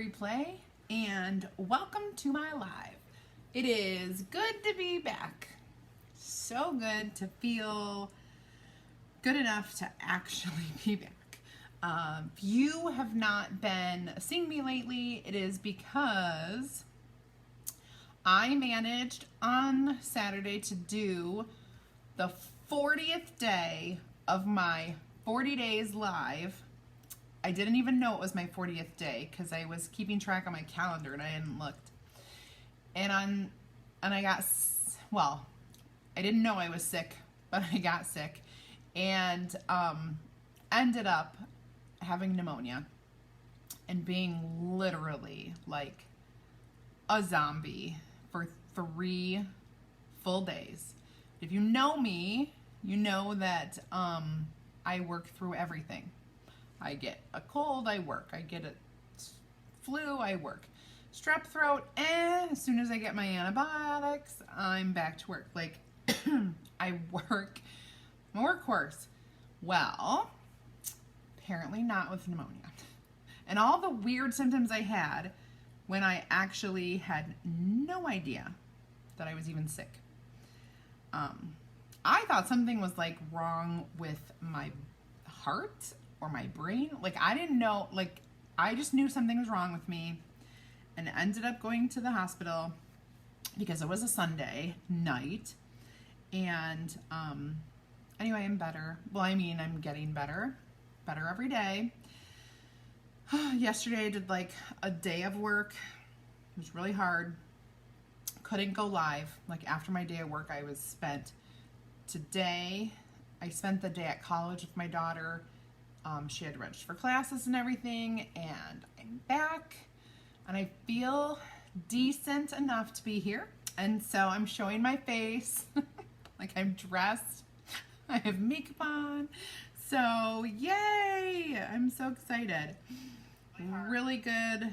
replay, and welcome to my live. It is good to be back. So good to feel good enough to actually be back. If you have not been seeing me lately, it is because I managed on Saturday to do the 40th day of my 40 days live. I didn't even know it was my 40th day because I was keeping track on my calendar and I hadn't looked. And I got, well, I didn't know I was sick, but I got sick and ended up having pneumonia and being literally like a zombie for 3 full days. If you know me, you know that I work through everything. I get a cold, I work. I get a flu, I work. Strep throat, and as soon as I get my antibiotics, I'm back to work. Like, I work, I'm a workhorse. Well, apparently not with pneumonia. And all the weird symptoms I had when I actually had no idea that I was even sick. I thought something was like wrong with my heart or my brain. Like I didn't know, like I just knew something was wrong with me and ended up going to the hospital because it was a Sunday night. And anyway, I'm better. Well, I mean, I'm getting better every day. Yesterday I did like a day of work. It was really hard. Couldn't go live. Like after my day of work, I was spent. Today, I spent the day at college with my daughter. She had to register for classes and everything, and I'm back, and I feel decent enough to be here. And so I'm showing my face, like I'm dressed. I have makeup on. So yay! I'm so excited. Really good.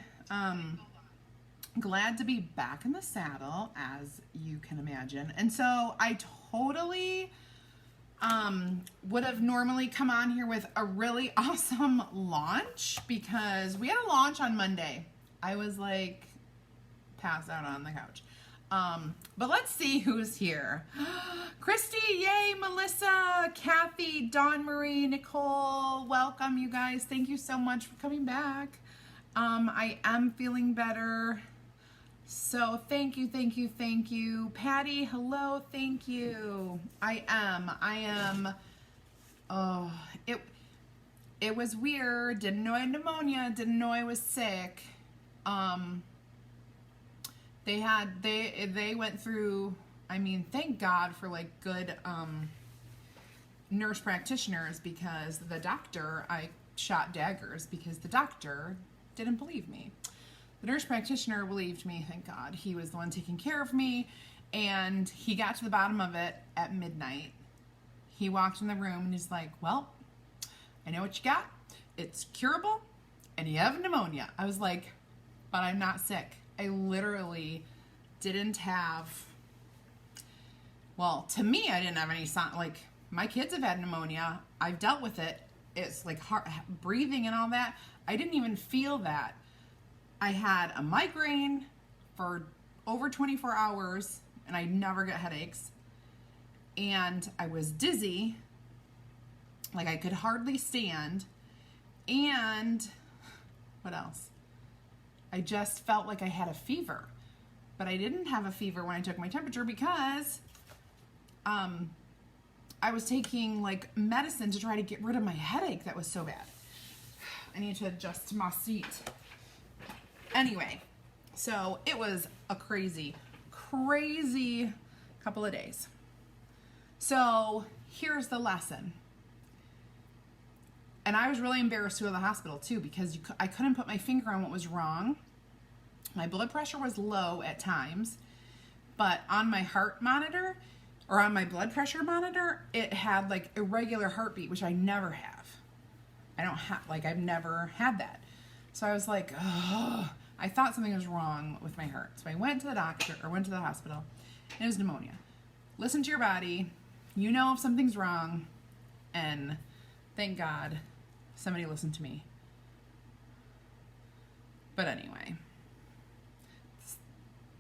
Glad to be back in the saddle, as you can imagine. And so I totally would have normally come on here with a really awesome launch because we had a launch on Monday. I was like passed out on the couch. But let's see who's here. Christy, yay, Melissa, Kathy, Dawn Marie, Nicole, welcome you guys. Thank you so much for coming back. I am feeling better. So thank you. Patty, hello, thank you. I am. Oh, it was weird. Didn't know I had pneumonia. Didn't know I was sick. They went through, I mean, thank God for like good nurse practitioners, because the doctor, I shot daggers because the doctor didn't believe me. The nurse practitioner believed me, thank God. He was the one taking care of me, and he got to the bottom of it at midnight. He walked in the room and he's like, well, I know what you got. It's curable, and you have pneumonia. I was like, but I'm not sick. I literally didn't have, well, to me, I didn't have any sign. Like, my kids have had pneumonia. I've dealt with it. It's like heart, breathing and all that. I didn't even feel that. I had a migraine for over 24 hours, and I never get headaches. And I was dizzy, like I could hardly stand. And what else? I just felt like I had a fever, but I didn't have a fever when I took my temperature because I was taking like medicine to try to get rid of my headache that was so bad. I need to adjust my seat. Anyway, so it was a crazy couple of days. So here's the lesson. And I was really embarrassed to go to the hospital too, because I couldn't put my finger on what was wrong. My blood pressure was low at times, but on my heart monitor, or on my blood pressure monitor, it had like irregular heartbeat, which I never have. I've never had that. So I was like, oh, I thought something was wrong with my heart. So I went to the hospital, and it was pneumonia. Listen to your body. You know if something's wrong, and thank God somebody listened to me. But anyway,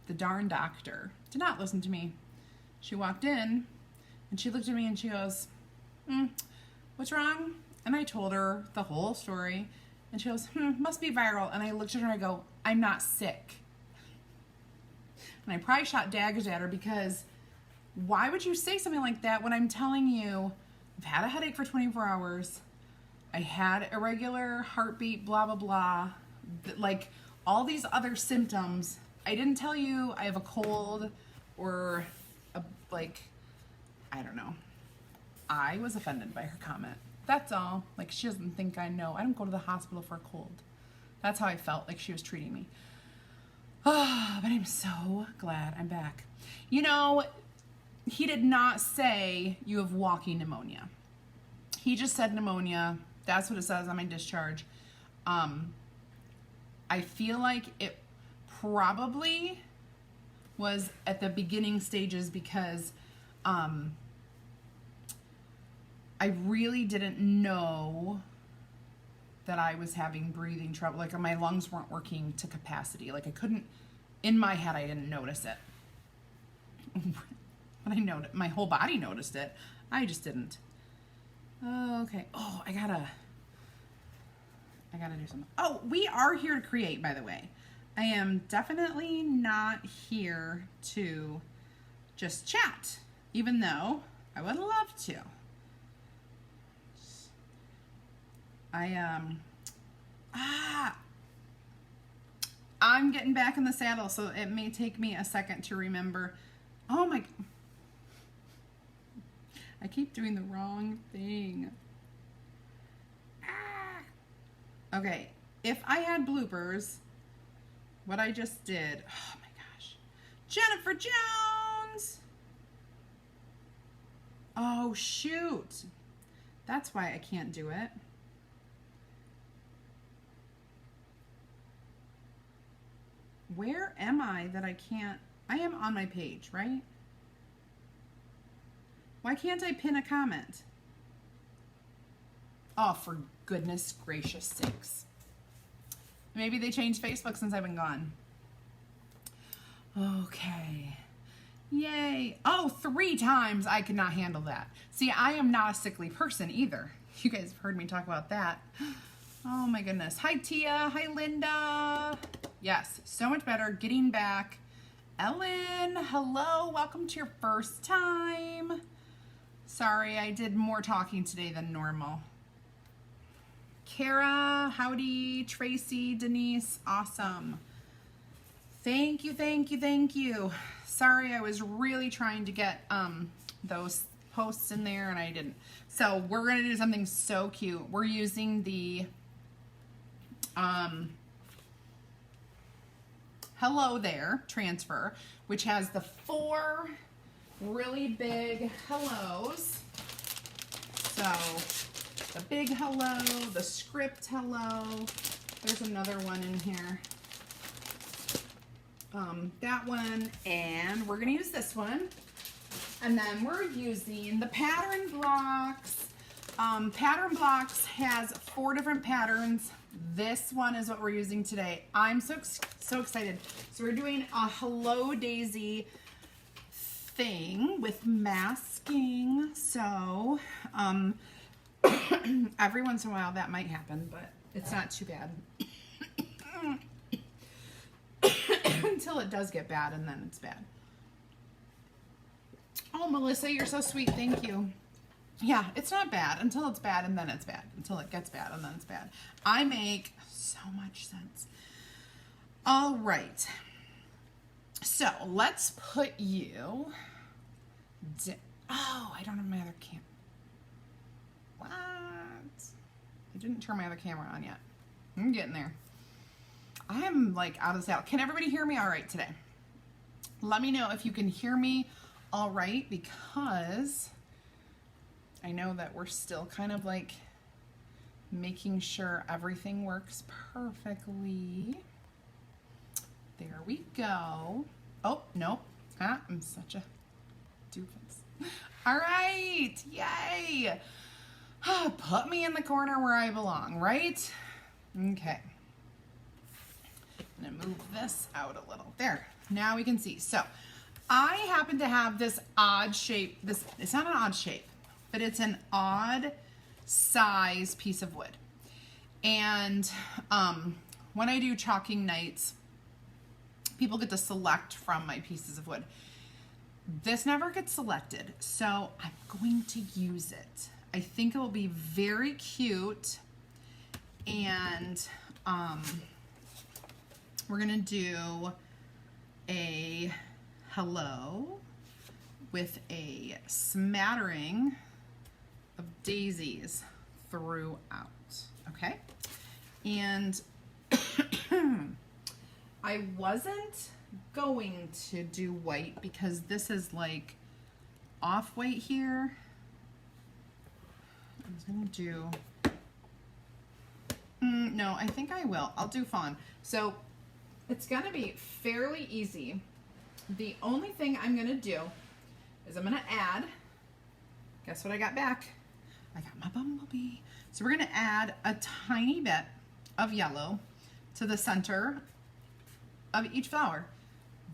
the darn doctor did not listen to me. She walked in and she looked at me and she goes, what's wrong? And I told her the whole story. And she goes, must be viral. And I looked at her and I go, I'm not sick. And I probably shot daggers at her because why would you say something like that when I'm telling you I've had a headache for 24 hours. I had irregular heartbeat, blah, blah, blah. Like all these other symptoms. I didn't tell you I have a cold or I don't know. I was offended by her comment. That's all. Like, she doesn't think I know. I don't go to the hospital for a cold. That's how I felt like she was treating me. Oh, but I'm so glad I'm back. You know, he did not say you have walking pneumonia. He just said pneumonia. That's what it says on my discharge. I feel like it probably was at the beginning stages because I really didn't know that I was having breathing trouble. Like my lungs weren't working to capacity. Like I couldn't, in my head, I didn't notice it. But I know my whole body noticed it. I just didn't. Okay. Oh, I gotta do something. Oh, we are here to create, by the way. I am definitely not here to just chat, even though I would love to. I'm getting back in the saddle, so it may take me a second to remember. Oh my, I keep doing the wrong thing. Okay, if I had bloopers, what I just did, oh my gosh. Jennifer Jones! Oh shoot. That's why I can't do it. Where am I that I can't? I am on my page, right? Why can't I pin a comment? Oh, for goodness gracious sakes. Maybe they changed Facebook since I've been gone. Okay. Yay. Oh, 3 times. I could not handle that. See, I am not a sickly person either. You guys have heard me talk about that. Oh my goodness. Hi, Tia. Hi, Linda. Yes, so much better. Getting back. Ellen, hello. Welcome to your first time. Sorry, I did more talking today than normal. Kara, howdy. Tracy, Denise, awesome. Thank you, thank you, thank you. Sorry, I was really trying to get those posts in there and I didn't. So we're gonna do something so cute. We're using the Hello There transfer, which has the 4 really big hellos. So the big hello, the script hello. There's another one in here. That one, and we're gonna use this one. And then we're using the pattern blocks. Pattern blocks has 4 different patterns. This one is what we're using today. I'm so excited. So we're doing a Hello Daisy thing with masking. So every once in a while that might happen, but it's not too bad. Until it does get bad, and then it's bad. Oh, Melissa, you're so sweet. Thank you. Yeah, it's not bad until it's bad, and then it's bad. Until it gets bad, and then it's bad. I make so much sense. All right. So let's put you... Oh, I don't have my other camera. What? I didn't turn my other camera on yet. I'm getting there. I'm like out of the saddle. Can everybody hear me all right today? Let me know if you can hear me all right, because I know that we're still kind of like making sure everything works perfectly. There we go. Oh, nope. I'm such a doofus. All right. Yay. Put me in the corner where I belong, right? Okay. I'm gonna move this out a little. There, now we can see. So I happen to have this odd shape. It's not an odd shape, but it's an odd size piece of wood. And when I do chalking nights, people get to select from my pieces of wood. This never gets selected, so I'm going to use it. I think it will be very cute, and we're gonna do a hello with a smattering of daisies throughout, okay? And I wasn't going to do white because this is like off-white here. I was gonna do, no, I think I will. I'll do fawn. So it's gonna be fairly easy. The only thing I'm gonna do is I'm gonna add, guess what I got back? I got my bumblebee. So we're gonna add a tiny bit of yellow to the center of each flower.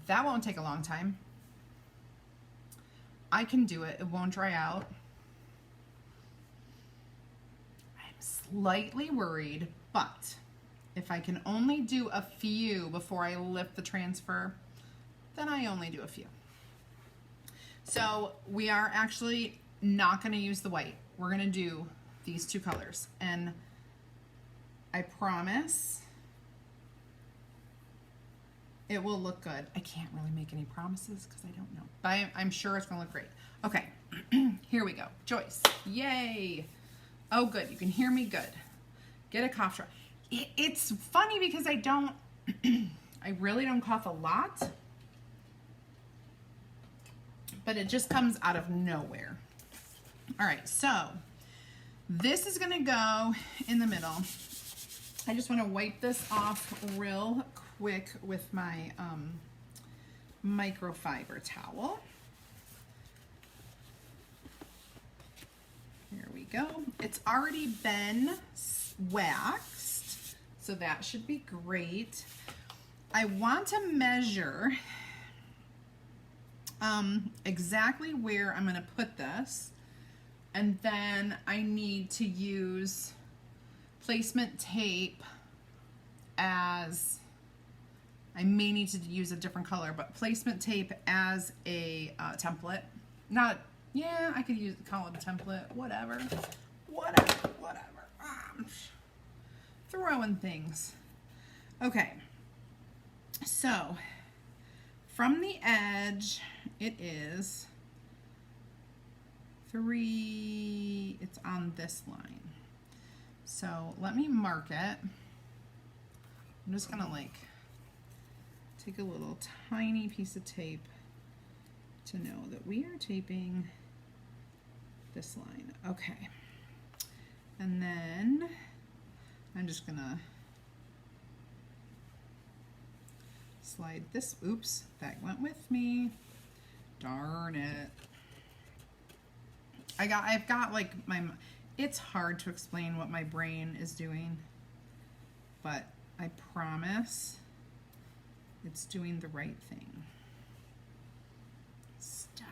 That won't take a long time. I can do it, it won't dry out. I'm slightly worried, but if I can only do a few before I lift the transfer, then I only do a few. So we are actually not gonna use the white. We're gonna do these two colors. And I promise it will look good. I can't really make any promises because I don't know, but I'm sure it's gonna look great. Okay, here we go. Joyce, yay. Oh good, you can hear me good. Get a cough drop. It's funny because I don't, I really don't cough a lot, but it just comes out of nowhere. All right, so this is gonna go in the middle. I just wanna wipe this off real quick with my microfiber towel. Here we go. It's already been waxed, so that should be great. I want to measure exactly where I'm gonna put this, and then I need to use placement tape as, I may need to use a different color, but placement tape as a template. Not, yeah, I could call it a template, whatever. Throwing things. Okay, so from the edge, it is 3, it's on this line. So let me mark it. I'm just gonna like take a little tiny piece of tape to know that we are taping this line. Okay. And then I'm just gonna slide this, oops, that went with me. Darn it. I've got like it's hard to explain what my brain is doing, but I promise it's doing the right thing. Stop.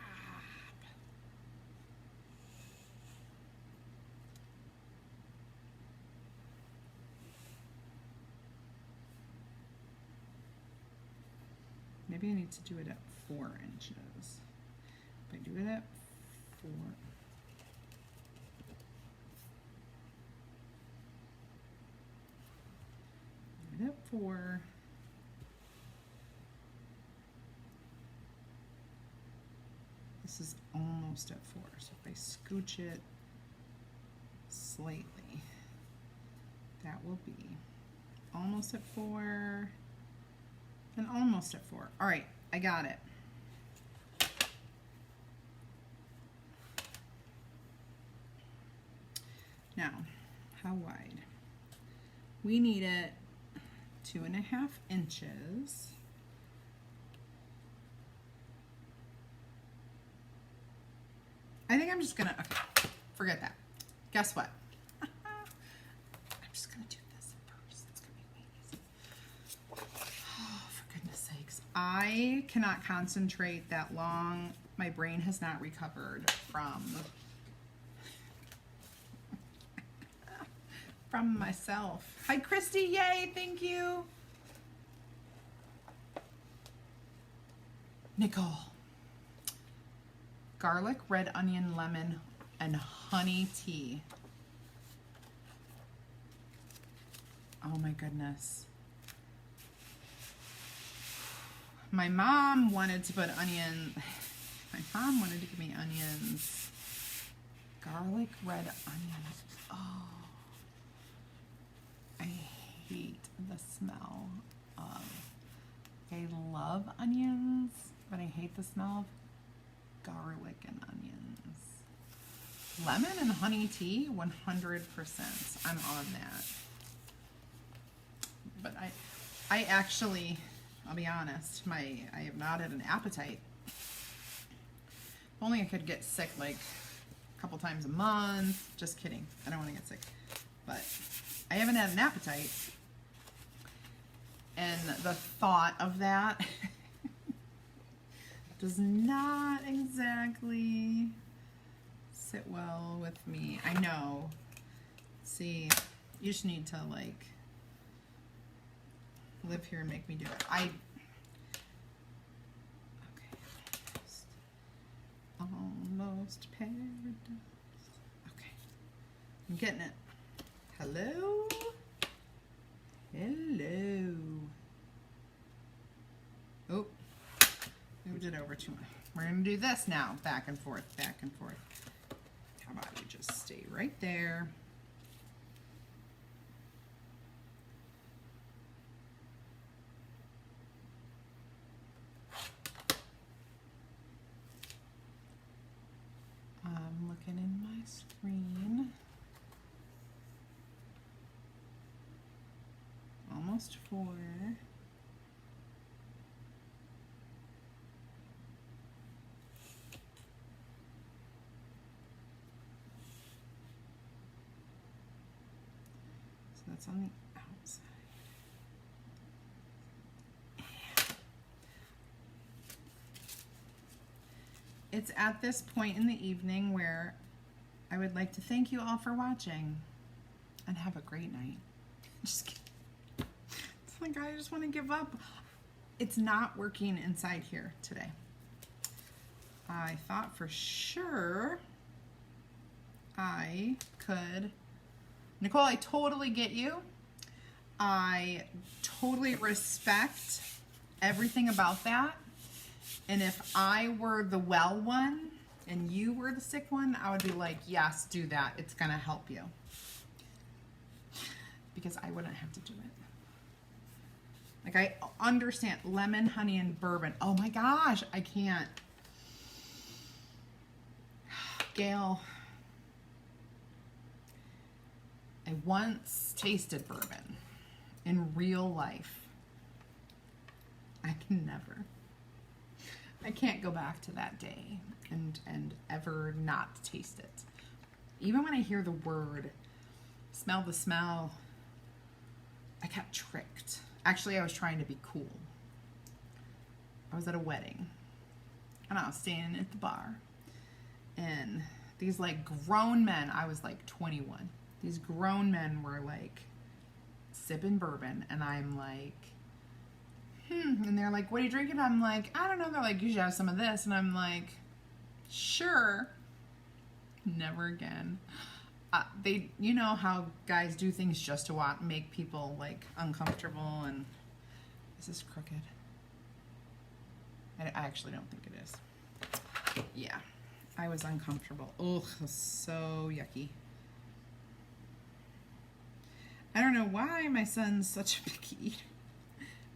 Maybe I need to do it at 4 inches. If I do it at 4. Do it at 4. This is almost at 4, so if I scooch it slightly, that will be almost at 4 and almost at 4. All right, I got it. Now, how wide? We need it 2.5 inches. I think I'm just gonna, okay, forget that. Guess what? I'm just gonna do this first. It's gonna be way easy. I cannot concentrate that long. My brain has not recovered from myself. Hi, Christy. Yay. Thank you. Nicole. Garlic, red onion, lemon, and honey tea. Oh my goodness. My mom wanted to put onion. My mom wanted to give me onions. Garlic, red onion. Oh. I hate the smell of. I love onions, but I hate the smell of garlic and onions. Lemon and honey tea, 100%. I'm on that. But I actually, I'll be honest, I have not had an appetite. If only I could get sick like a couple times a month. Just kidding. I don't want to get sick. But I haven't had an appetite. And the thought of that does not exactly sit well with me. I know. See, you just need to like live here and make me do it. Okay. Almost paradise. Okay. I'm getting it. Hello? Hello. Oh. Moved it over too much. We're going to do this now. Back and forth, back and forth. How about you just stay right there? I'm looking in my screen. Almost 4. So that's on the outside. It's at this point in the evening where I would like to thank you all for watching and have a great night. Just kidding. It's like I just want to give up. It's not working inside here today. I thought for sure I could. Nicole, I totally get you. I totally respect everything about that. And if I were the well one and you were the sick one, I would be like, yes, do that. It's going to help you. Because I wouldn't have to do it. Like, I understand lemon, honey, and bourbon. Oh my gosh, I can't. Gail, I once tasted bourbon in real life. I can never. I can't go back to that day and ever not taste it. Even when I hear the word, smell the smell, I got tricked. Actually, I was trying to be cool. I was at a wedding and I was standing at the bar and these like grown men, I was like 21. These grown men were like sipping bourbon and I'm like, and they're like, what are you drinking? I'm like, I don't know. They're like, you should have some of this. And I'm like, sure. Never again. You know how guys do things just to make people like uncomfortable. And is this crooked? I actually don't think it is. Yeah, I was uncomfortable. Ugh, it was so yucky. I don't know why my son's such a picky eater.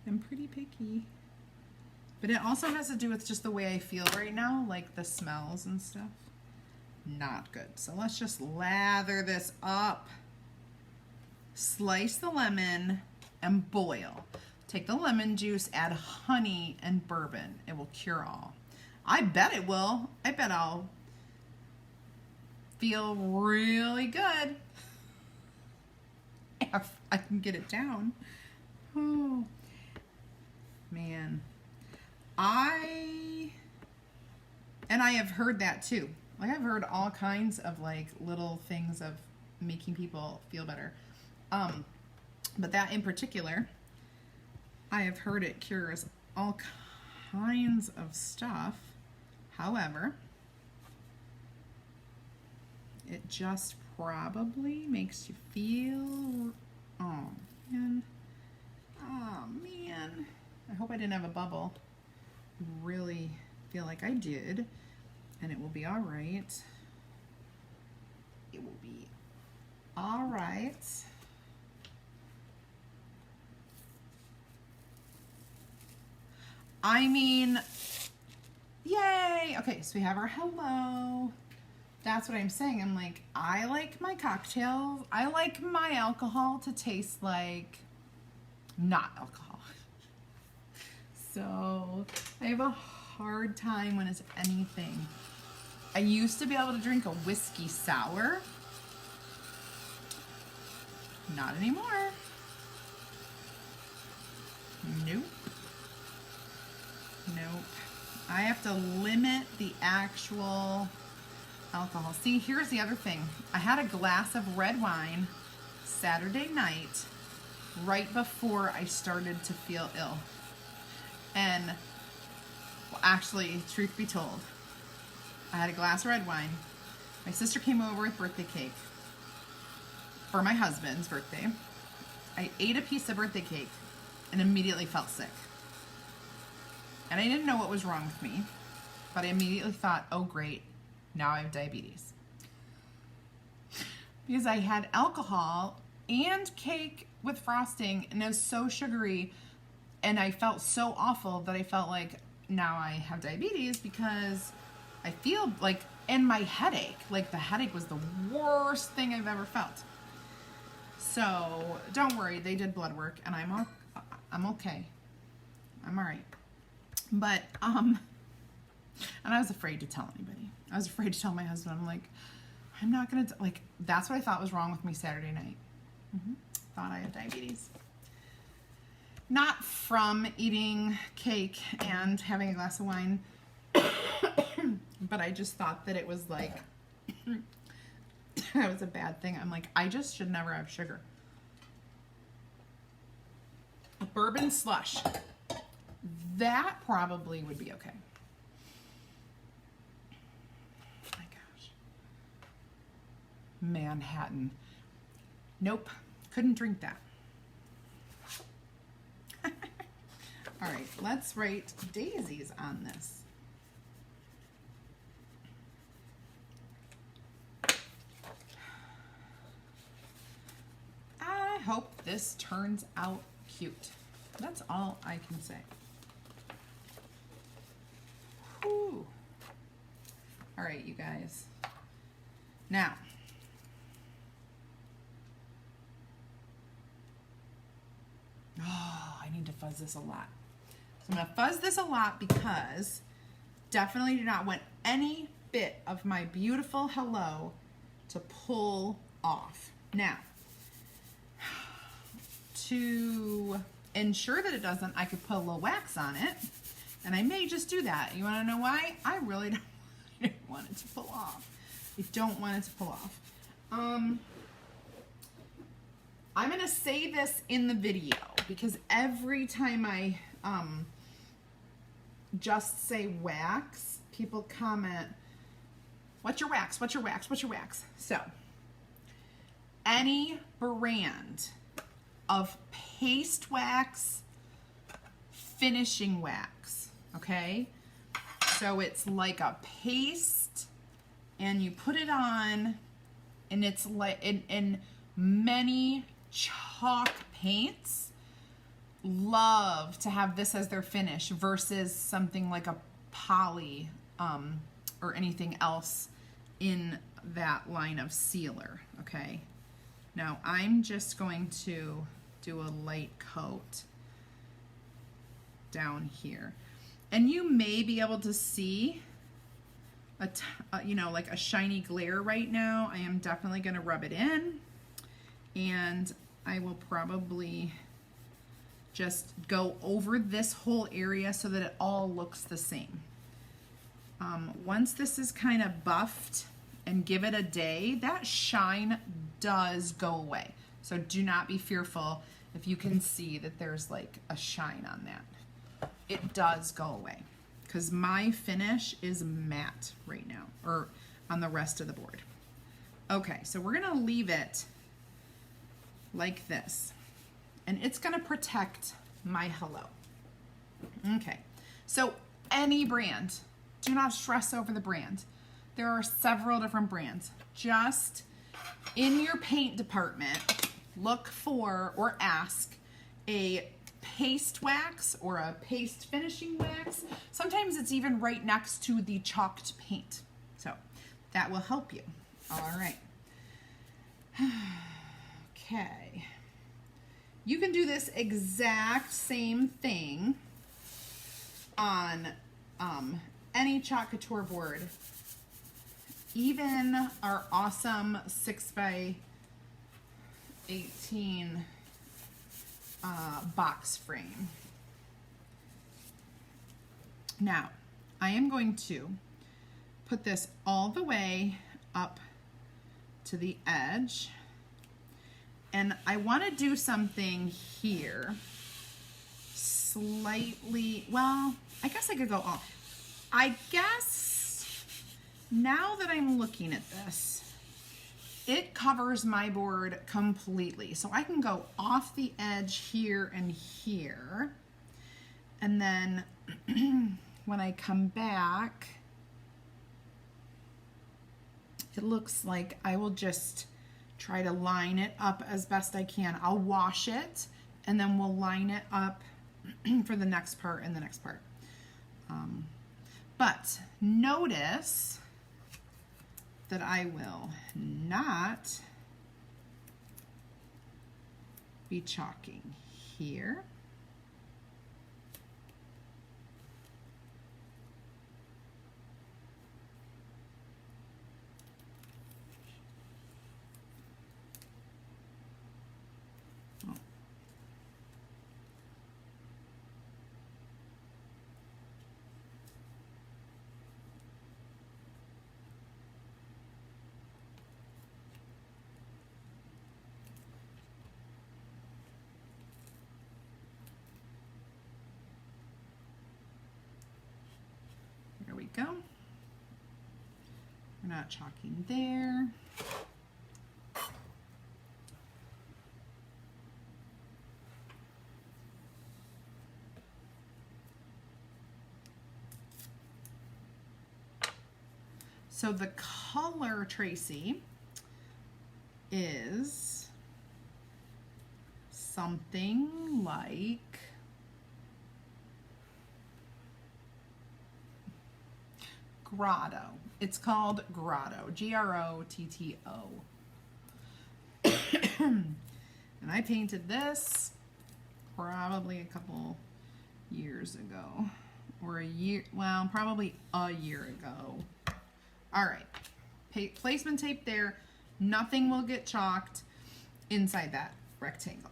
I'm pretty picky. But it also has to do with just the way I feel right now, like the smells and stuff. Not good. So let's just lather this up. Slice the lemon and boil. Take the lemon juice, add honey and bourbon. It will cure all. I bet it will. I bet I'll feel really good if I can get it down. Oh. Man, I have heard that too. Like, I've heard all kinds of like little things of making people feel better. But that in particular, I have heard it cures all kinds of stuff. However, it just probably makes you feel, oh man, I hope I didn't have a bubble. I really feel like I did, and it will be all right. It will be all right. I mean, yay. Okay, so we have our hello. That's what I'm saying. I'm like, I like my cocktails. I like my alcohol to taste like not alcohol. So I have a hard time when it's anything. I used to be able to drink a whiskey sour. Not anymore. Nope. Nope. I have to limit the actual alcohol. See, here's the other thing. I had a glass of red wine Saturday night right before I started to feel ill. And, well, actually, truth be told, I had a glass of red wine. My sister came over with birthday cake for my husband's birthday. I ate a piece of birthday cake and immediately felt sick. And I didn't know what was wrong with me, but I immediately thought, oh great, now I have diabetes. Because I had alcohol and cake with frosting, and it was so sugary, and I felt so awful that I felt like now I have diabetes because I feel like, and my headache, like the headache was the worst thing I've ever felt. So don't worry, they did blood work, and I'm okay. I'm all right. But, and I was afraid to tell anybody. I was afraid to tell my husband. I'm like, I'm not going to, like, that's what I thought was wrong with me Saturday night. Thought I had diabetes. Not from eating cake and having a glass of wine, but I just thought that it was like, that was a bad thing. I'm like, I just should never have sugar. A bourbon slush. That probably would be okay. Oh my gosh. Manhattan. Nope. Couldn't drink that. All right, let's write daisies on this. I hope this turns out cute. That's all I can say. Whew. All right, you guys. Now, I need to fuzz this a lot. So I'm going to fuzz this a lot because definitely do not want any bit of my beautiful hello to pull off. Now, to ensure that it doesn't, I could put a little wax on it, and I may just do that. You want to know why? I really don't want it to pull off. I don't want it to pull off. I'm going to say this in the video because every time I just say wax, people comment, what's your wax? What's your wax? What's your wax? So, any brand of paste wax, finishing wax, okay? So it's like a paste and you put it on and it's like in many chalk paints love to have this as their finish versus something like a poly or anything else in that line of sealer, okay? Now I'm just going to do a light coat down here. And you may be able to see you know, like a shiny glare right now. I am definitely going to rub it in, and I will probably just go over this whole area so that it all looks the same. Once this is kind of buffed and give it a day, that shine does go away. So do not be fearful if you can see that there's like a shine on that. It does go away because my finish is matte right now, or on the rest of the board. Okay, so we're gonna leave it like this, and it's gonna protect my hello. Okay, so any brand, do not stress over the brand. There are several different brands. Just in your paint department, look for or ask a paste wax or a paste finishing wax. Sometimes it's even right next to the chalked paint. So that will help you. All right. Okay. You can do this exact same thing on any chalk couture board. Even our awesome 6x18 box frame. Now, I am going to put this all the way up to the edge, and I want to do something here slightly, well, I guess I could go off. I guess now that I'm looking at this, it covers my board completely. So I can go off the edge here and here. And then when I come back, it looks like I will just try to line it up as best I can. I'll wash it and then we'll line it up for the next part and the next part. But notice that I will not be chalking here. There we go. We're not chalking there. So the color, Tracy, is something like Grotto. It's called Grotto, Grotto. And I painted this probably a couple years ago, or a year, well, probably a year ago. All right, placement tape there. Nothing will get chalked inside that rectangle.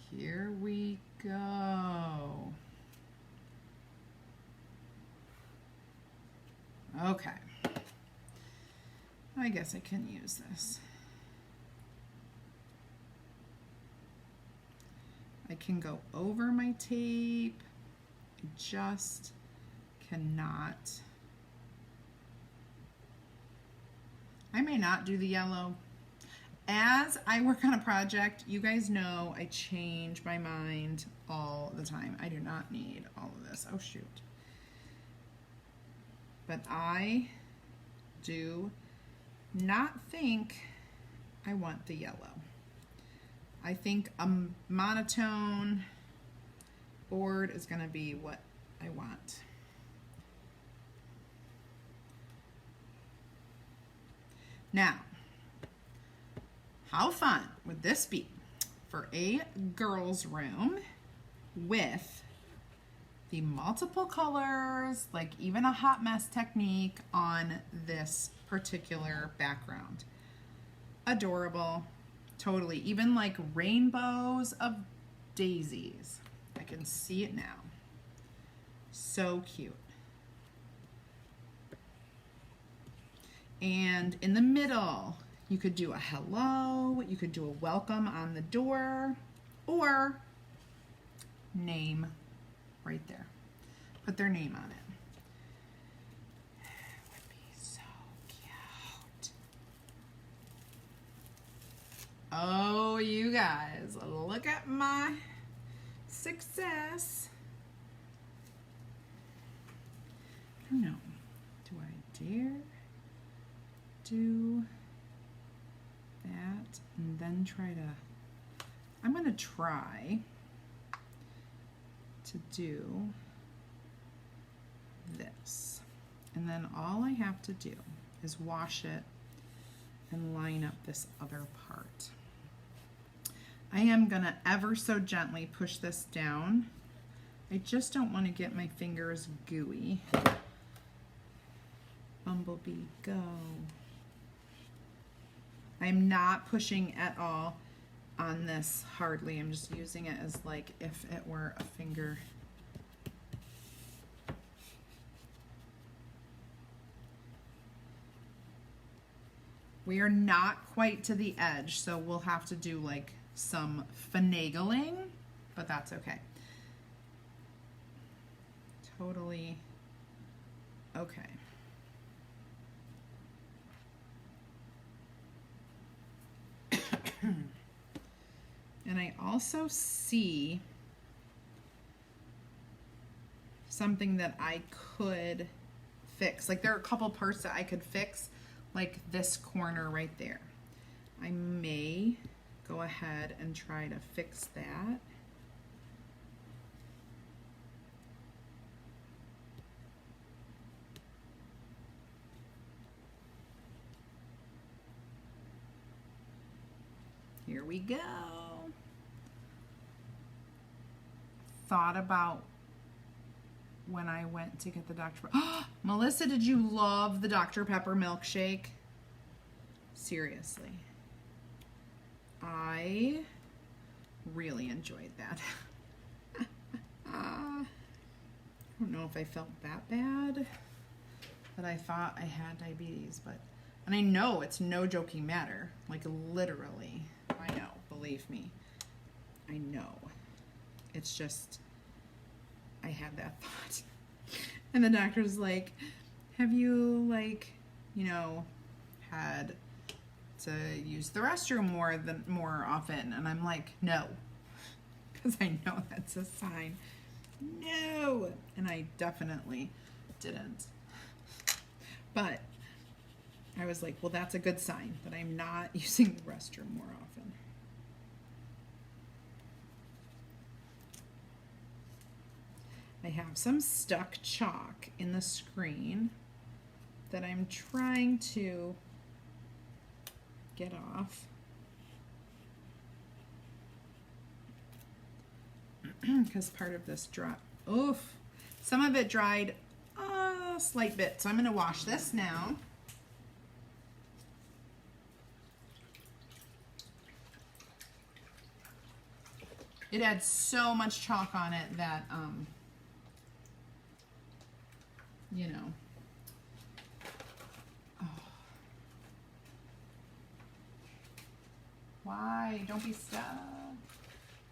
Here we go. Okay. I guess I can use this. I can go over my tape. I just cannot. I may not do the yellow. As I work on a project, you guys know I change my mind all the time. I do not need all of this. Oh, shoot. But I do not think I want the yellow. I think a monotone board is going to be what I want. Now, how fun would this be for a girls' room with the multiple colors, like even a hot mess technique on this particular background? Adorable. Totally. Even like rainbows of daisies. I can see it now. So cute. And in the middle, you could do a hello, you could do a welcome on the door, or name right there. Put their name on it. It would be so cute. Oh, you guys, look at my success. I don't know. Do I dare do that and then try to, I'm going to try to do this. And then all I have to do is wash it and line up this other part. I am going to ever so gently push this down. I just don't want to get my fingers gooey. Bumblebee, go. I'm not pushing at all on this hardly. I'm just using it as like if it were a finger. We are not quite to the edge, so we'll have to do like some finagling, but that's okay. Totally okay. And I also see something that I could fix. Like there are a couple parts that I could fix, like this corner right there. I may go ahead and try to fix that. Here we go. Thought about when I went to get the Dr. Melissa, did you love the Dr. Pepper milkshake? Seriously. I really enjoyed that. I don't know if I felt that bad, but I thought I had diabetes, and I know it's no joking matter, like literally, I know, believe me, I know. It's just, I had that thought. And the doctor's like, have you had to use the restroom more often? And I'm like, no, because I know that's a sign. No. And I definitely didn't. But I was like, well, that's a good sign that I'm not using the restroom more often. I have some stuck chalk in the screen that I'm trying to get off. Because part of this some of it dried a slight bit. So I'm going to wash this now. It had so much chalk on it that, you know. Oh. Why? Don't be stuck.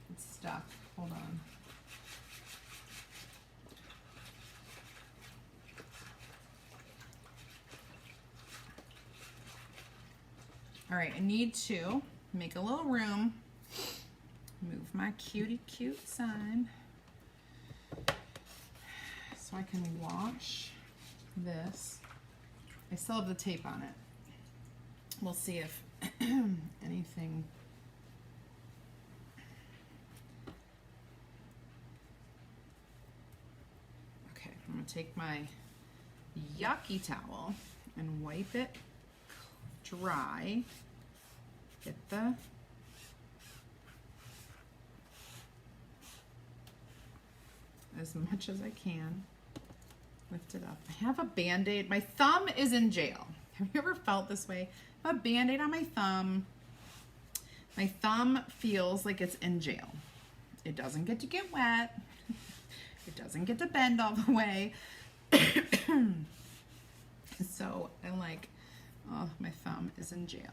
It's stuck. Hold on. All right, I need to make a little room. Move my cutie cute sign so I can wash this. I still have the tape on it. We'll see if anything. Okay, I'm gonna take my yucky towel and wipe it dry. Get the as much as I can. Lift it up. I have a Band-Aid. My thumb is in jail. Have you ever felt this way? I have a Band-Aid on my thumb My thumb feels like it's in jail. It doesn't get to get wet. It doesn't get to bend all the way. So I'm like, oh, my thumb is in jail.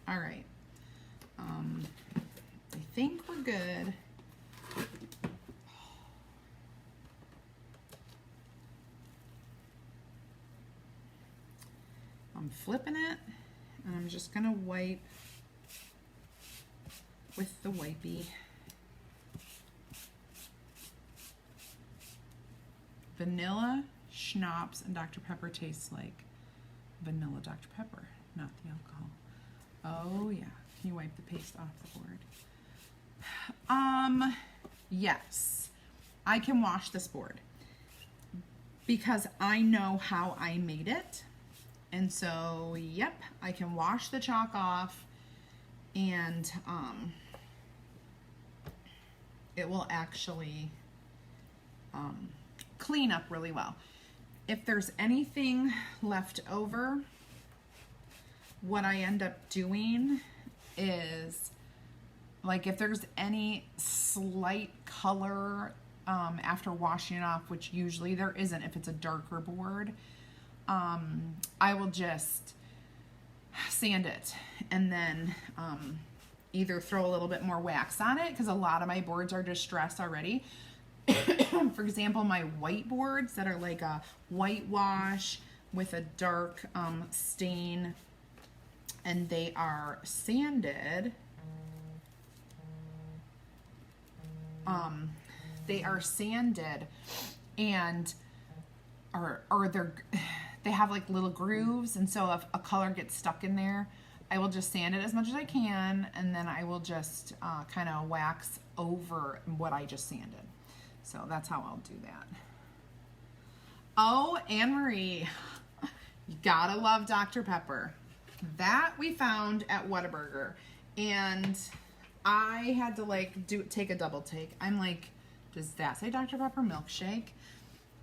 All right. I think we're good. I'm flipping it, and I'm just gonna wipe with the wipey. Vanilla, schnapps, and Dr. Pepper tastes like vanilla Dr. Pepper, not the alcohol. Oh yeah, can you wipe the paste off the board? Yes, I can wash this board because I know how I made it. And so, yep, I can wash the chalk off, and it will actually clean up really well. If there's anything left over, what I end up doing is, like, if there's any slight color after washing it off, which usually there isn't if it's a darker board, I will just sand it and then either throw a little bit more wax on it, because a lot of my boards are distressed already. For example, my white boards that are like a whitewash with a dark stain, and they are sanded. They are sanded and they have like little grooves, and so if a color gets stuck in there, I will just sand it as much as I can, and then I will just kind of wax over what I just sanded. So that's how I'll do that. Oh, Anne-Marie, you gotta love Dr. Pepper. That we found at Whataburger, and I had to like take a double take. I'm like, does that say Dr. Pepper milkshake?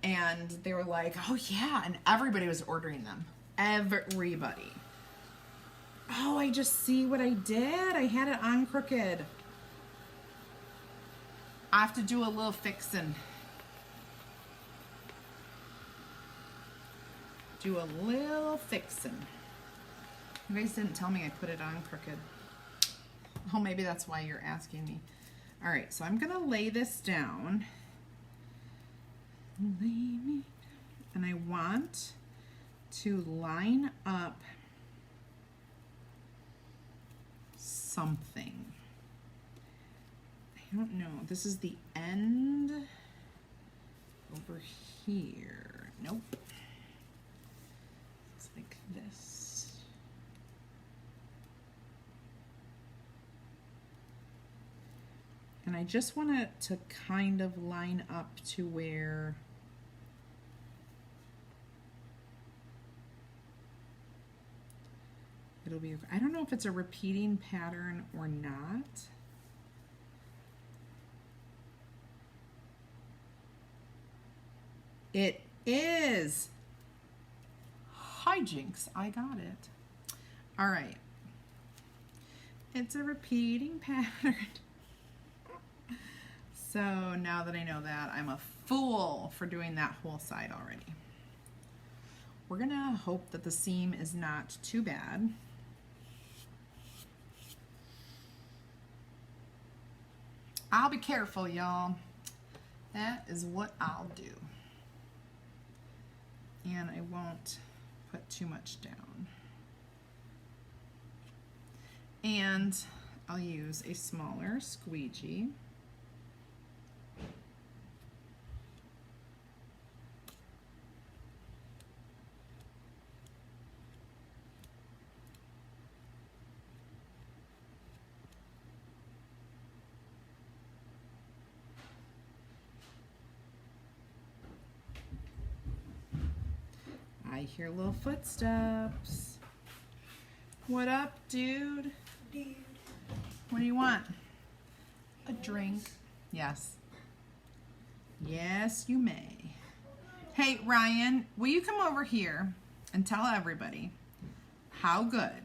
And they were like, oh yeah, and everybody was ordering them. Everybody. Oh, I just see what I did. I had it on crooked. I have to do a little fixing. Do a little fixing. You guys didn't tell me I put it on crooked. Oh, maybe that's why you're asking me. All right, so I'm gonna lay this down. And I want to line up something. I don't know. This is the end over here. Nope. It's like this. And I just want it to kind of line up to where it'll be. I don't know if it's a repeating pattern or not. It is. Hijinks, I got it. All right. It's a repeating pattern. So now that I know that, I'm a fool for doing that whole side already. We're gonna hope that the seam is not too bad. I'll be careful, y'all. That is what I'll do. And I won't put too much down. And I'll use a smaller squeegee. I hear little footsteps. What up, dude? What do you want? A drink. Yes. Yes, you may. Hey, Ryan, will you come over here and tell everybody how good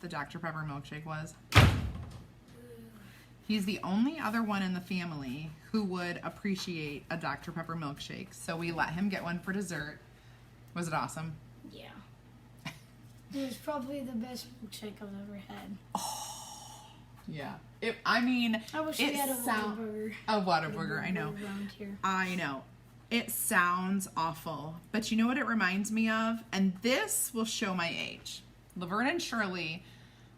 the Dr. Pepper milkshake was? He's the only other one in the family who would appreciate a Dr. Pepper milkshake. So we let him get one for dessert. Was it awesome? Yeah. It was probably the best milkshake I've ever had. Oh, yeah. I wish we had a Whataburger. A Whataburger, I know. Around here. I know. It sounds awful. But you know what it reminds me of? And this will show my age. Laverne and Shirley,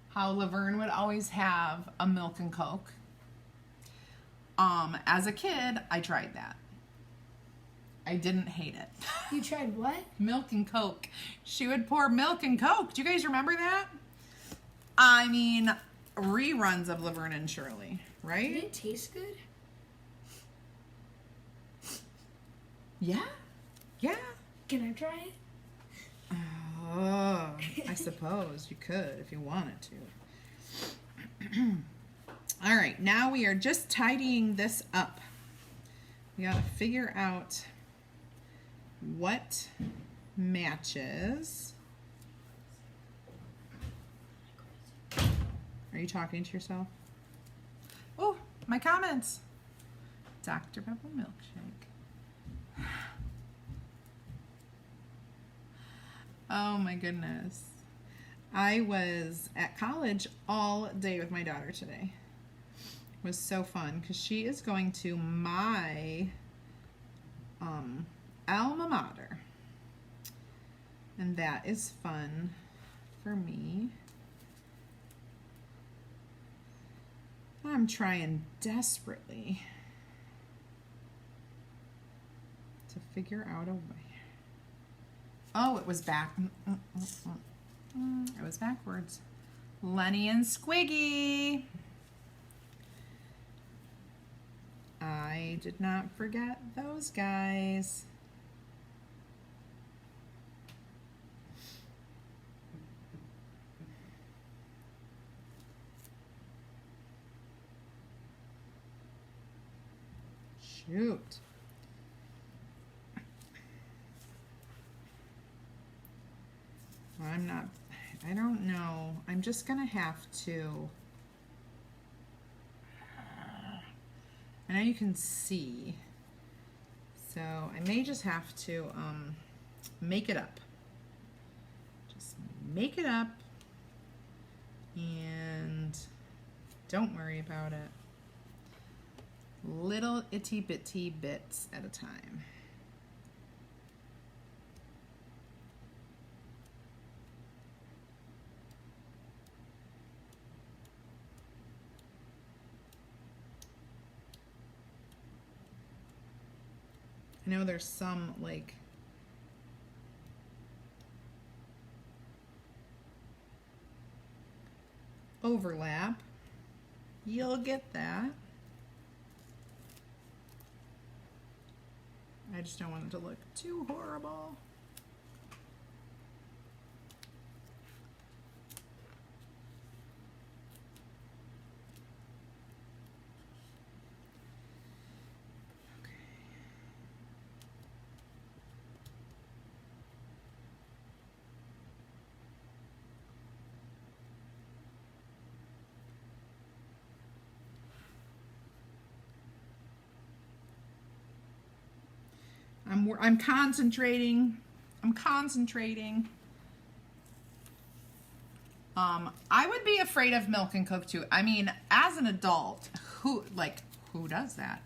how Laverne would always have a milk and Coke. As a kid, I tried that. I didn't hate it. You tried what? Milk and Coke. She would pour milk and Coke. Do you guys remember that? I mean, reruns of Laverne and Shirley, right? Did it taste good? Yeah. Yeah. Can I try it? Oh, I suppose you could if you wanted to. All right, now we are just tidying this up. We got to figure out what matches. Are you talking to yourself? Oh, my comments. Dr. Pepper milkshake. Oh my goodness. I was at college all day with my daughter today. It was so fun because she is going to my alma mater. And that is fun for me. I'm trying desperately to figure out a way. Oh, it was back. It was backwards. Lenny and Squiggy. I did not forget those guys. Shoot. I don't know. I'm just gonna have to. I know you can see. So I may just have to make it up. Just make it up and don't worry about it. Little itty bitty bits at a time. I know there's some like overlap. You'll get that. I just don't want it to look too horrible. I'm concentrating. I'm concentrating. I would be afraid of milk and Coke too. I mean, as an adult, who does that?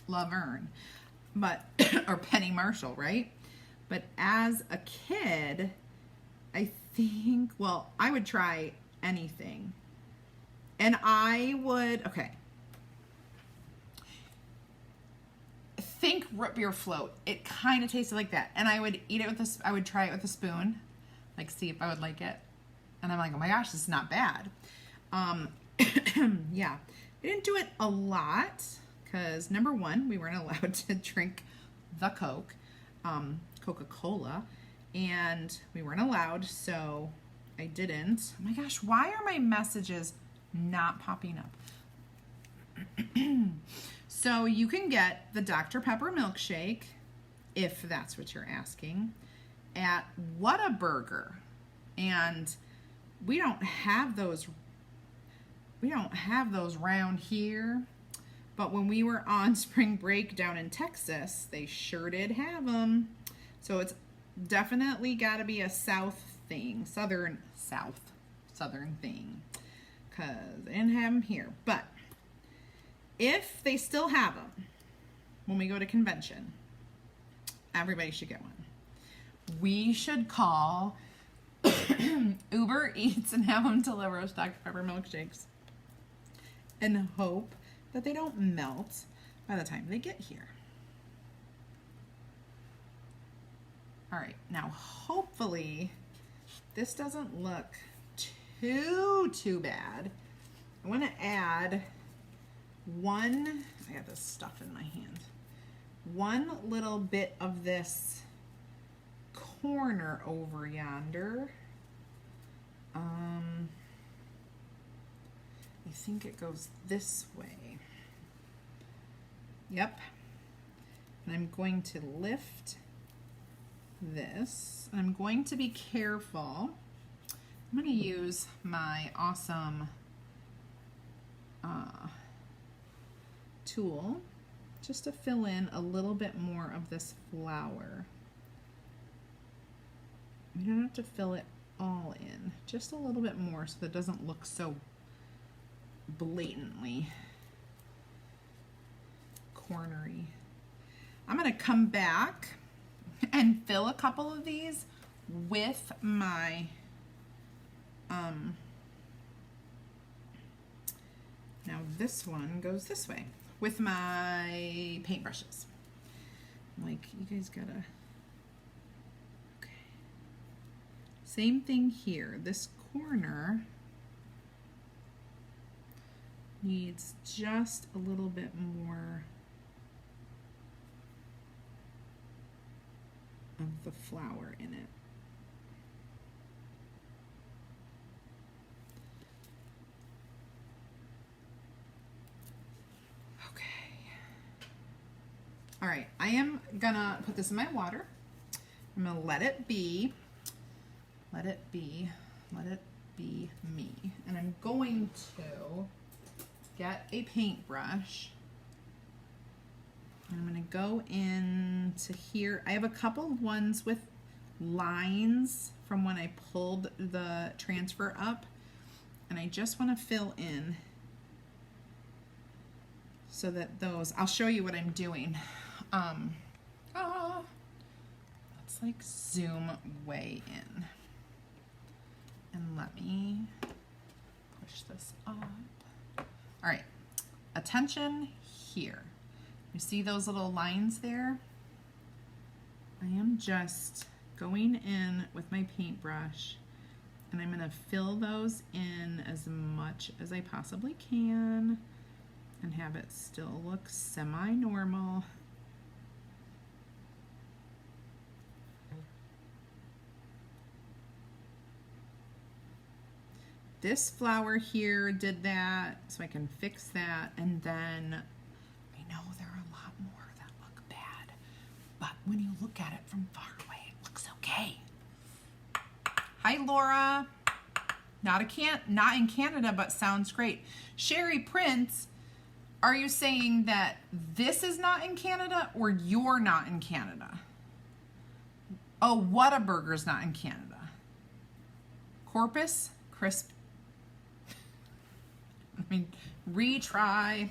Laverne, but or Penny Marshall, right? But as a kid, I think, well, I would try anything. And I would, okay. Think root beer float. It kind of tasted like that. And I would eat it with I would try it with a spoon, like see if I would like it. And I'm like, oh my gosh, this is not bad. Yeah. I didn't do it a lot because number one, we weren't allowed to drink the Coke, Coca-Cola, and we weren't allowed, so I didn't. Oh my gosh, why are my messages not popping up? So you can get the Dr. Pepper milkshake, if that's what you're asking, at Whataburger. And we don't have those. we don't have those round here. But when we were on spring break down in Texas, they sure did have them. So it's definitely got to be a southern thing. Because they didn't have them here. But if they still have them when we go to convention, everybody should get one. We should call Uber Eats and have them deliver us Dr. Pepper milkshakes and hope that they don't melt by the time they get here. All right, now hopefully this doesn't look too bad. I want to add I got this stuff in my hand. One little bit of this corner over yonder. I think it goes this way. Yep. And I'm going to lift this. I'm going to be careful. I'm going to use my awesome tool just to fill in a little bit more of this flower. You don't have to fill it all in, just a little bit more so that it doesn't look so blatantly cornery. I'm going to come back and fill a couple of these with my now this one goes this way with my paintbrushes. Like, you guys gotta, okay. Same thing here. This corner needs just a little bit more of the flower in it. Okay. All right, I am gonna put this in my water. I'm gonna let it be me. And I'm going to get a paintbrush. And I'm going to go into here. I have a couple ones with lines from when I pulled the transfer up. And I just want to fill in so that those, I'll show you what I'm doing. Let's like zoom way in. And let me push this up. All right, attention here. You see those little lines there? I am just going in with my paintbrush and I'm gonna fill those in as much as I possibly can and have it still look semi-normal. This flower here did that, so I can fix that, and then I know there are a lot more that look bad, but when you look at it from far away, it looks okay. Hi, Laura. Not in Canada, but sounds great. Sherry Prince, are you saying that this is not in Canada or you're not in Canada? Oh, Whataburger's not in Canada. Corpus Crisp. I mean, retry.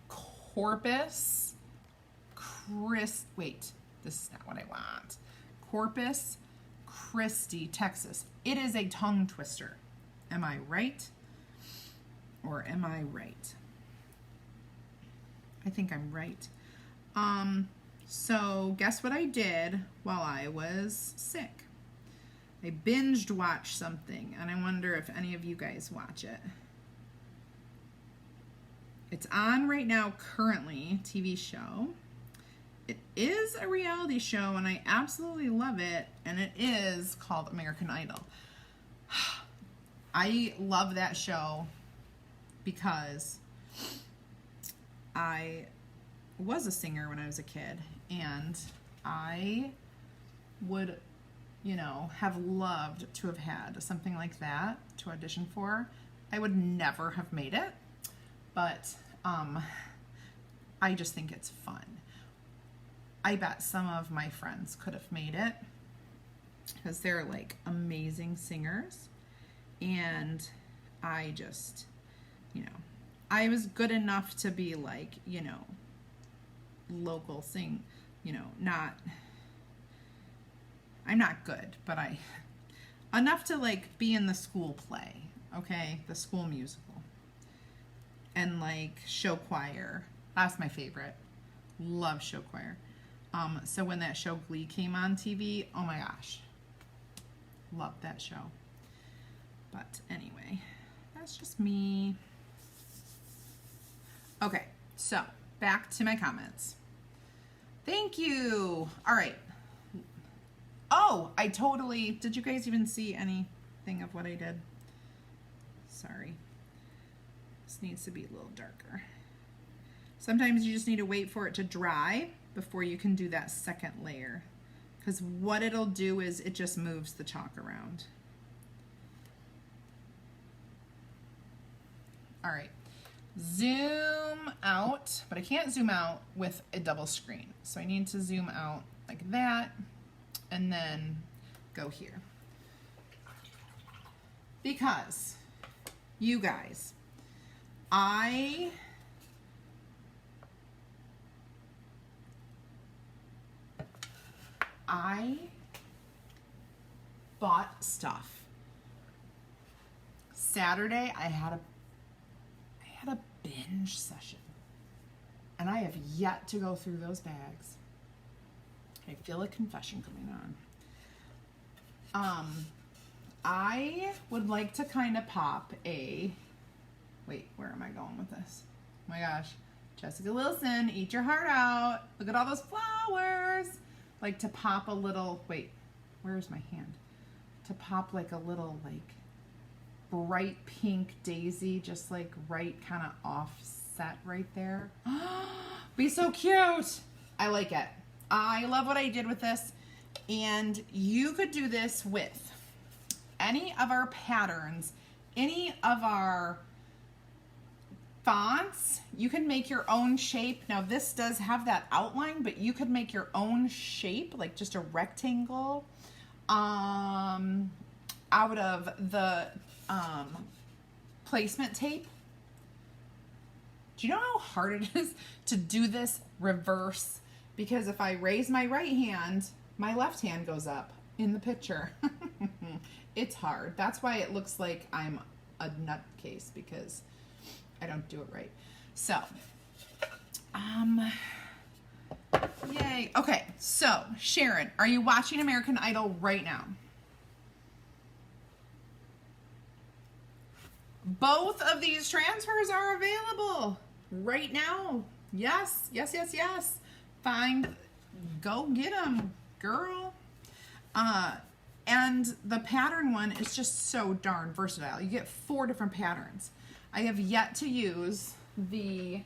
Corpus Christi. Wait, this is not what I want. Corpus Christi, Texas. It is a tongue twister. Am I right? Or am I right? I think I'm right. So guess what I did while I was sick? I binged watched something, and I wonder if any of you guys watch it. It's on right now currently, TV show. It is a reality show and I absolutely love it, and it is called American Idol. I love that show because I was a singer when I was a kid, and I would, you know, have loved to have had something like that to audition for, I would never have made it, but I just think it's fun. I bet some of my friends could have made it because they're like amazing singers, and I just, you know, I was good enough to be like, you know, local sing, you know, I'm not good, but enough to like be in the school play, okay? The school musical. And like show choir. That's my favorite. Love show choir. So when that show Glee came on TV, oh my gosh. Love that show. But anyway, that's just me. Okay, so back to my comments. Thank you. All right. Oh, did you guys even see anything of what I did? Sorry. This needs to be a little darker. Sometimes you just need to wait for it to dry before you can do that second layer. Because what it'll do is it just moves the chalk around. All right. Zoom out, but I can't zoom out with a double screen. So I need to zoom out like that and then go here. Because you guys, I bought stuff. Saturday I had a binge session, and I have yet to go through those bags. I feel a confession coming on. I would like to kind of pop wait, where am I going with this? Oh my gosh, Jessica Wilson, eat your heart out. Look at all those flowers. Like to pop a little, wait, where's my hand? To pop like a little like bright pink daisy, just like right kind of offset right there. Be so cute. I like it. I love what I did with this. And you could do this with any of our patterns, any of our fonts. You can make your own shape. Now this does have that outline, but you could make your own shape, like just a rectangle, out of the placement tape. Do you know how hard it is to do this reverse? Because if I raise my right hand, my left hand goes up in the picture. It's hard. That's why it looks like I'm a nutcase, because I don't do it right. So, yay. Okay, so Sharon, are you watching American Idol right now? Both of these transfers are available right now. Yes, yes, yes, yes. Go get them, girl. And the pattern one is just so darn versatile. You get 4 different patterns. I have yet to use the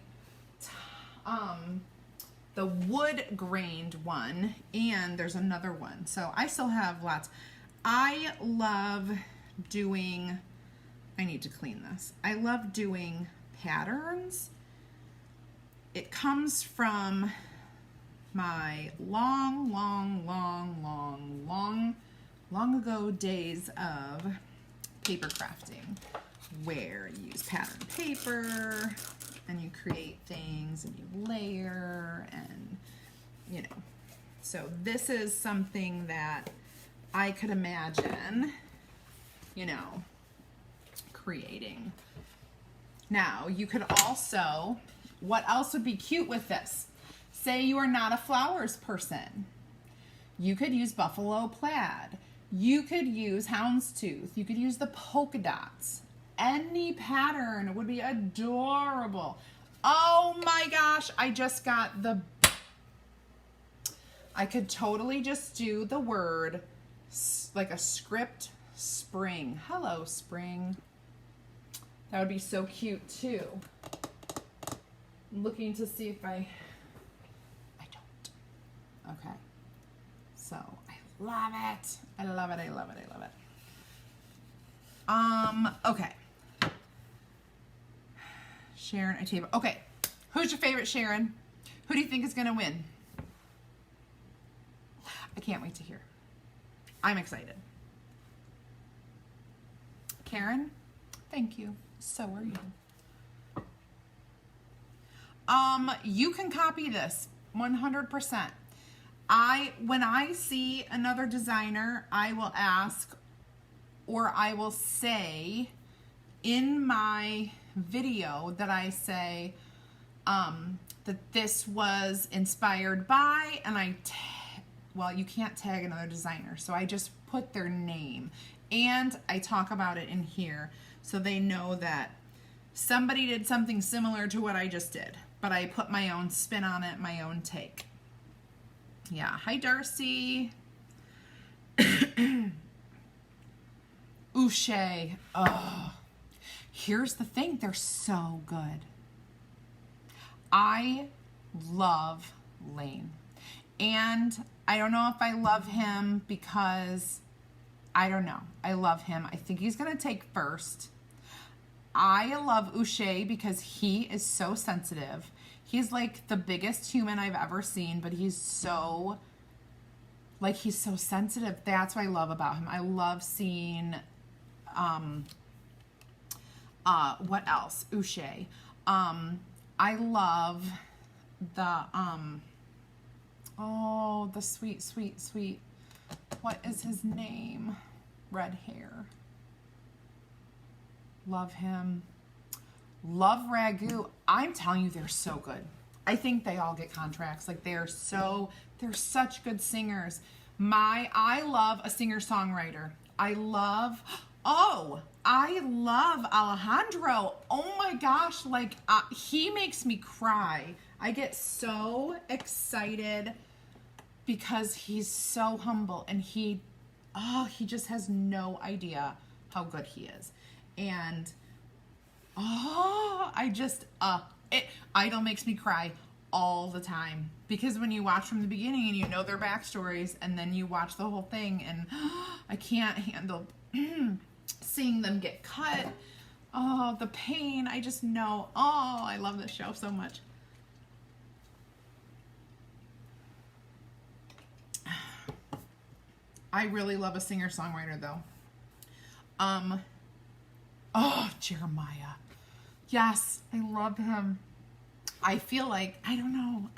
wood grained one, and there's another one. So I still have lots. I love doing, I need to clean this. I love doing patterns. It comes from my long ago days of paper crafting, where you use pattern paper and you create things and you layer, and you know, so this is something that I could imagine, you know, creating. Now you could also, what else would be cute with this? Say you are not a flowers person. You could use buffalo plaid. You could use houndstooth. You could use the polka dots. Any pattern would be adorable. Oh my gosh, I just got I could totally just do the word, like a script, spring. Hello, spring. That would be so cute too. I'm looking to see if I don't. Okay. So I love it. I love it. I love it. I love it. Okay. Sharon Itaba. Okay, who's your favorite Sharon? Who do you think is going to win? I can't wait to hear. I'm excited. Karen, thank you. So are you. You can copy this 100%. When I see another designer, I will ask, or I will say in my video that I say that this was inspired by, and well, you can't tag another designer, so I just put their name, and I talk about it in here so they know that somebody did something similar to what I just did, but I put my own spin on it, my own take. Yeah, hi Darcy. Ouche. Oh, here's the thing, they're so good. I love Lane. And I don't know if I love him because, I don't know. I love him. I think he's going to take first. I love Ouche because he is so sensitive. He's like the biggest human I've ever seen, but he's so sensitive. That's what I love about him. I love seeing, what else? Ouche. I love the, the sweet, sweet, sweet, what is his name? Red hair. Love him. Love Ragu. I'm telling you, they're so good. I think they all get contracts. Like, they're such good singers. I love a singer-songwriter. I love Alejandro. Oh my gosh, like, he makes me cry. I get so excited because he's so humble, and he just has no idea how good he is. And Idol makes me cry all the time, because when you watch from the beginning and you know their backstories, and then you watch the whole thing, and I can't handle seeing them get cut. Oh, the pain. I just know. Oh, I love this show so much. I really love a singer-songwriter though. Jeremiah. Yes, I love him. I feel like, I don't know,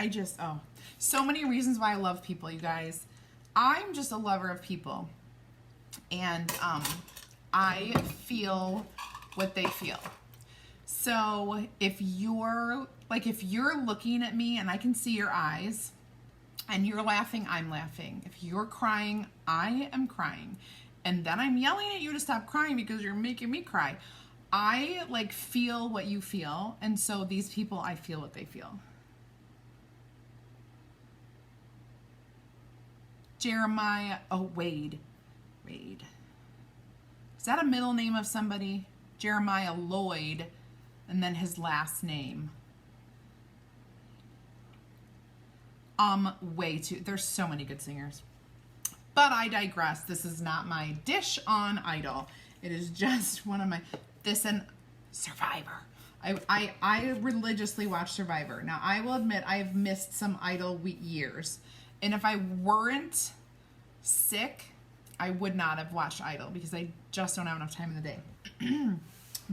so many reasons why I love people, you guys. I'm just a lover of people. And I feel what they feel. So if you're looking at me and I can see your eyes, and you're laughing, I'm laughing. If you're crying, I am crying. And then I'm yelling at you to stop crying because you're making me cry. I feel what you feel, and so these people, I feel what they feel. Jeremiah, Wade. Is that a middle name of somebody? Jeremiah Lloyd, and then his last name. There's so many good singers. But I digress. This is not my dish on Idol. It is just one of my, this and Survivor. I religiously watch Survivor. Now, I will admit I've missed some Idol years. And if I weren't sick, I would not have watched Idol because I just don't have enough time in the day.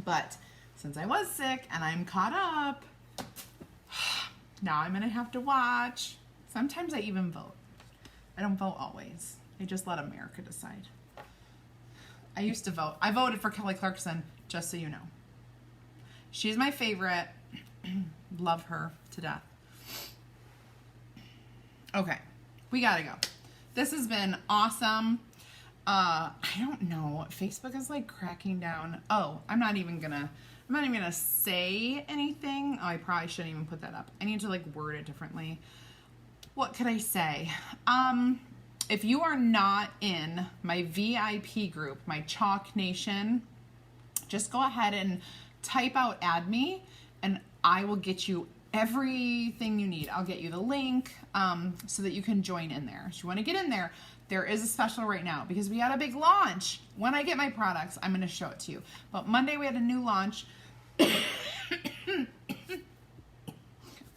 But since I was sick and I'm caught up, now I'm going to have to watch. Sometimes I even vote. I don't vote always. I just let America decide. I used to vote. I voted for Kelly Clarkson, just so you know. She's my favorite. Love her to death. Okay, we gotta go. This has been awesome. I don't know. Facebook is cracking down. Oh, I'm not even gonna say anything. Oh, I probably shouldn't even put that up. I need to word it differently. What could I say? If you are not in my VIP group, my Chalk Nation, just go ahead and type out add me, and I will get you everything you need. I'll get you the link so that you can join in there. If you want to get in there, there is a special right now because we had a big launch. When I get my products, I'm going to show it to you. But Monday we had a new launch.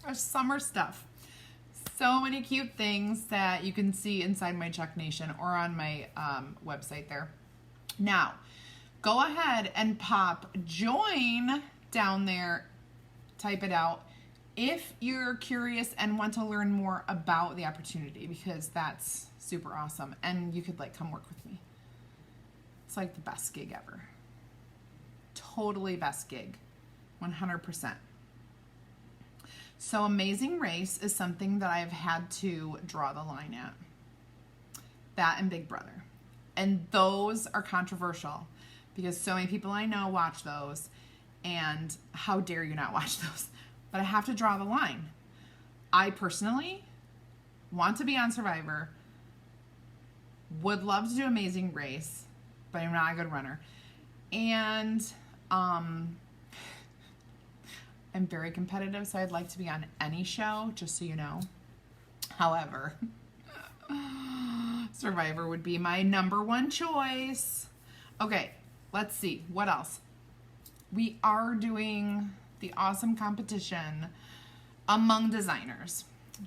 Our summer stuff. So many cute things that you can see inside my Chuck Nation or on my website there. Now, go ahead and pop join down there. Type it out if you're curious and want to learn more about the opportunity, because that's super awesome. And you could like come work with me. It's like the best gig ever. Totally best gig. 100%. So Amazing Race is something that I've had to draw the line at. That and Big Brother. And those are controversial because so many people I know watch those, and how dare you not watch those? But I have to draw the line. I personally want to be on Survivor, would love to do Amazing Race, but I'm not a good runner. And I'm very competitive, so I'd like to be on any show, just so you know. However, Survivor would be my number one choice. Okay, let's see. What else? We are doing the awesome competition among designers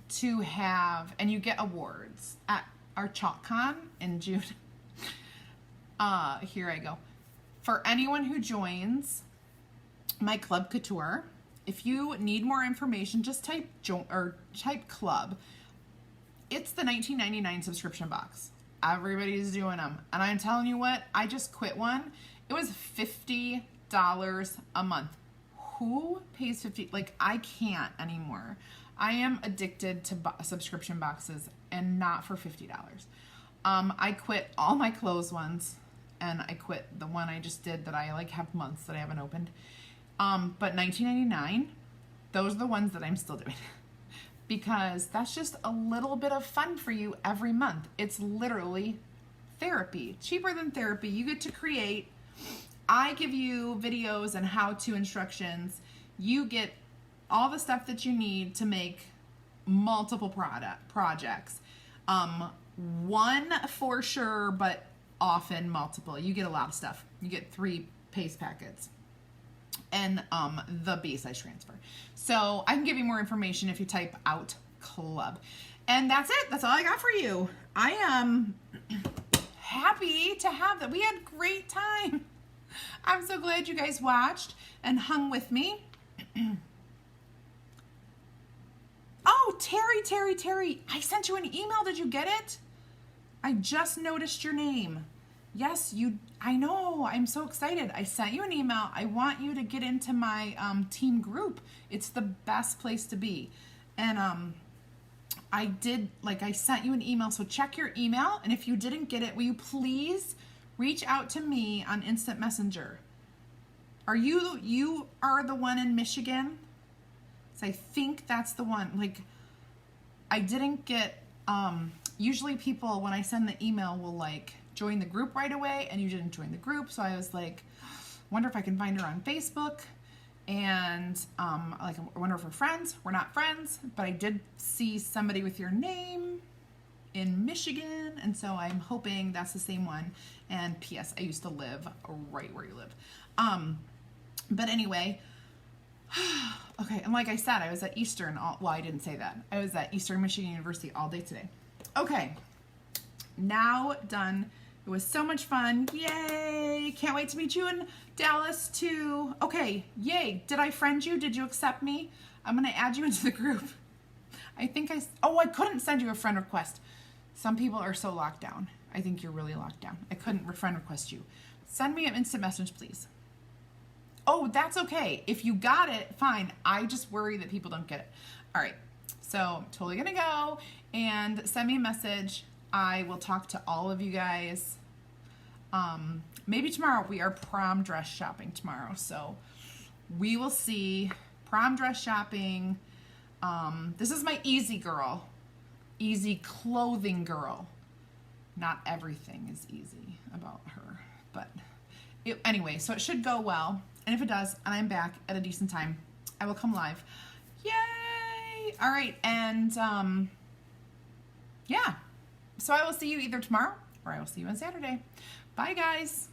to have, and you get awards at our ChalkCon in June. Here I go. For anyone who joins my Club Couture, if you need more information, just type club. It's the $19.99 subscription box. Everybody's doing them. And I'm telling you what, I just quit one. It was $50 a month. Who pays $50? Like, I can't anymore. I am addicted to subscription boxes, and not for $50. I quit all my clothes ones, and I quit the one I just did that I like have months that I haven't opened. But $19.99, those are the ones that I'm still doing because that's just a little bit of fun for you every month. It's literally therapy, cheaper than therapy. You get to create. I give you videos and how-to instructions. You get all the stuff that you need to make multiple projects. One for sure, but often multiple. You get a lot of stuff. You get 3 paste packets and the base size transfer. So I can give you more information if you type out club. And that's it. That's all I got for you. I am happy to have that. We had a great time. I'm so glad you guys watched and hung with me. Oh, Terry, I sent you an email. Did you get it? I just noticed your name. Yes, I know. I'm so excited. I sent you an email. I want you to get into my team group. It's the best place to be. And I sent you an email, so check your email. And if you didn't get it, will you please reach out to me on Instant Messenger? You are the one in Michigan? So I think that's the one. Like, I didn't get, usually people, when I send the email, will like join the group right away, and you didn't join the group. So I was like, wonder if I can find her on Facebook. And I wonder if we're friends. We're not friends, but I did see somebody with your name in Michigan, and so I'm hoping that's the same one. And P.S. I used to live right where you live. But anyway, okay, and like I said, I was at Eastern, I didn't say that. I was at Eastern Michigan University all day today. Okay, now done. It was so much fun. Yay! Can't wait to meet you in Dallas too. Okay, yay. Did I friend you? Did you accept me? I'm going to add you into the group. I couldn't send you a friend request. Some people are so locked down. I think you're really locked down. I couldn't friend request you. Send me an instant message, please. Oh, that's okay. If you got it, fine. I just worry that people don't get it. All right. So I'm totally going to go and send me a message. I will talk to all of you guys. Maybe tomorrow. We are prom dress shopping tomorrow. So we will see. Prom dress shopping. This is my easy girl. Easy clothing girl. Not everything is easy about her. But anyway, so it should go well. And if it does, and I'm back at a decent time, I will come live. Yay! All right, and yeah. So I will see you either tomorrow or I will see you on Saturday. Bye, guys.